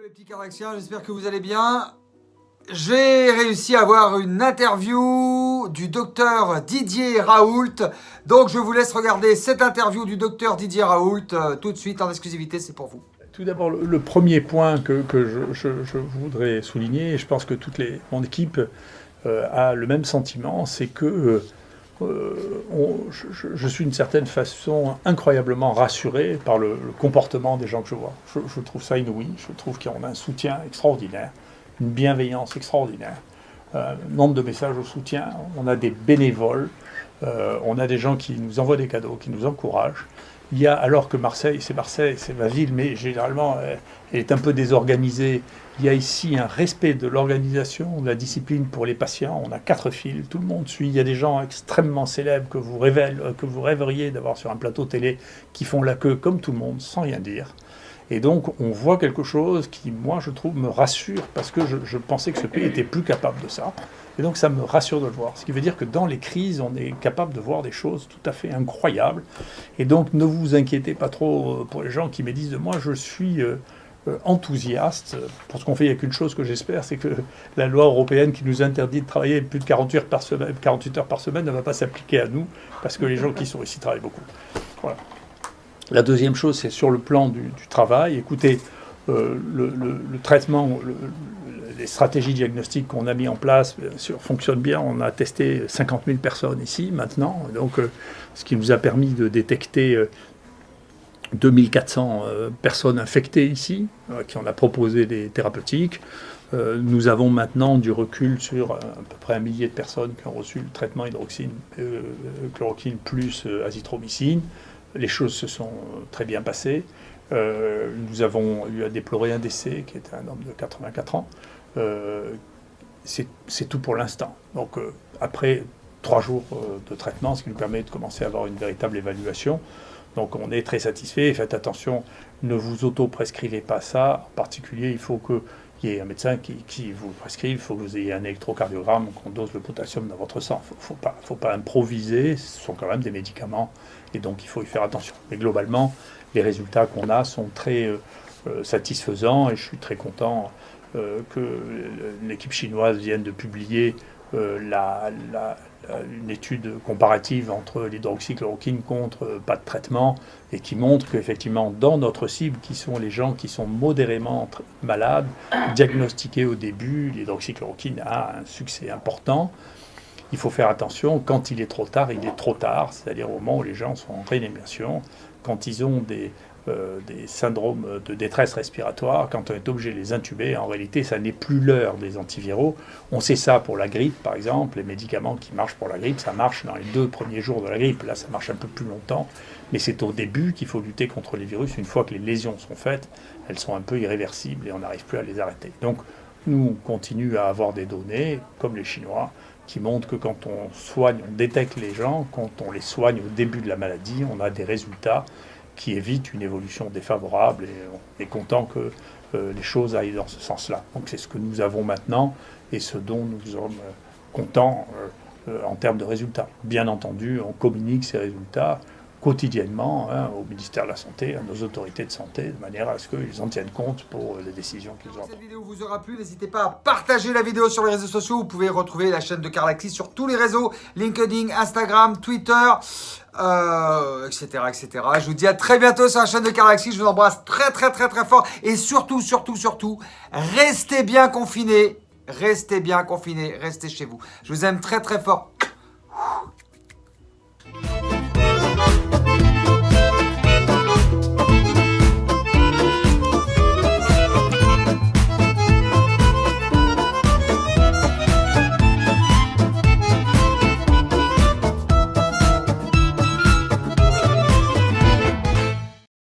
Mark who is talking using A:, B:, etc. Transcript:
A: les petits Cardaxiens, j'espère que vous allez bien. J'ai réussi à avoir une interview du docteur Didier Raoult. Donc je vous laisse regarder cette interview du docteur Didier Raoult tout de suite en exclusivité, c'est pour vous.
B: Tout d'abord, le premier point que je voudrais souligner, et je pense que mon équipe a le même sentiment, c'est que je suis d'une certaine façon incroyablement rassuré par le comportement des gens que je vois. Je trouve ça inouï, je trouve qu'on a un soutien extraordinaire, une bienveillance extraordinaire, nombre de messages au soutien, on a des bénévoles, on a des gens qui nous envoient des cadeaux, qui nous encouragent. Il y a, alors que Marseille, c'est ma ville, mais généralement, elle est un peu désorganisée. Il y a ici un respect de l'organisation, de la discipline pour les patients. On a 4 files, tout le monde suit. Il y a des gens extrêmement célèbres que vous rêveriez d'avoir sur un plateau télé qui font la queue comme tout le monde, sans rien dire. Et donc, on voit quelque chose qui, moi, je trouve, me rassure, parce que je pensais que ce pays était plus capable de ça. Et donc, ça me rassure de le voir. Ce qui veut dire que dans les crises, on est capable de voir des choses tout à fait incroyables. Et donc, ne vous inquiétez pas trop pour les gens qui me disent de moi, je suis enthousiaste. Pour ce qu'on fait, il n'y a qu'une chose que j'espère, c'est que la loi européenne qui nous interdit de travailler plus de 48 heures par semaine ne va pas s'appliquer à nous, parce que les gens qui sont ici travaillent beaucoup. Voilà. La deuxième chose, c'est sur le plan du travail. Écoutez, le traitement, les stratégies diagnostiques qu'on a mis en place fonctionnent bien. On a testé 50 000 personnes ici maintenant, donc, ce qui nous a permis de détecter 2400 personnes infectées ici, qui on a proposé des thérapeutiques. Nous avons maintenant du recul sur à peu près 1 millier de personnes qui ont reçu le traitement hydroxychloroquine plus azithromycine. Les choses se sont très bien passées. Nous avons eu à déplorer un décès qui était un homme de 84 ans. C'est tout pour l'instant. Donc après 3 jours de traitement, ce qui nous permet de commencer à avoir une véritable évaluation. Donc on est très satisfait. Faites attention, ne vous auto-prescrivez pas ça. En particulier, il faut qu'il y ait un médecin qui vous prescrive, il faut que vous ayez un électrocardiogramme, qu'on dose le potassium dans votre sang. Il ne faut pas improviser, ce sont quand même des médicaments, et donc il faut y faire attention. Mais globalement, les résultats qu'on a sont très satisfaisants, et je suis très content que l'équipe chinoise vienne de publier une étude comparative entre l'hydroxychloroquine contre pas de traitement, et qui montre qu'effectivement, dans notre cible, qui sont les gens qui sont modérément malades, diagnostiqués au début, l'hydroxychloroquine a un succès important. Il faut faire attention, quand il est trop tard, il est trop tard, c'est-à-dire au moment où les gens sont en réanimation, quand ils ont des syndromes de détresse respiratoire, quand on est obligé de les intuber, en réalité, ça n'est plus l'heure des antiviraux. On sait ça pour la grippe, par exemple. Les médicaments qui marchent pour la grippe, ça marche dans les 2 premiers jours de la grippe. Là, ça marche un peu plus longtemps. Mais c'est au début qu'il faut lutter contre les virus. Une fois que les lésions sont faites, elles sont un peu irréversibles et on n'arrive plus à les arrêter. Donc, nous, on continue à avoir des données, comme les Chinois, qui montrent que quand on soigne, on détecte les gens, quand on les soigne au début de la maladie, on a des résultats qui évite une évolution défavorable, et on est content que les choses aillent dans ce sens-là. Donc c'est ce que nous avons maintenant et ce dont nous sommes contents en termes de résultats. Bien entendu, on communique ces résultats quotidiennement au ministère de la Santé, à nos autorités de santé, de manière à ce qu'ils en tiennent compte pour les décisions qu'ils ont.
A: Si cette vidéo vous aura plu, n'hésitez pas à partager la vidéo sur les réseaux sociaux. Vous pouvez retrouver la chaîne de Cardaxi sur tous les réseaux, LinkedIn, Instagram, Twitter, etc., etc. Je vous dis à très bientôt sur la chaîne de Cardaxi. Je vous embrasse très très très très fort. Et surtout, restez bien confinés. Restez bien confinés. Restez chez vous. Je vous aime très très fort.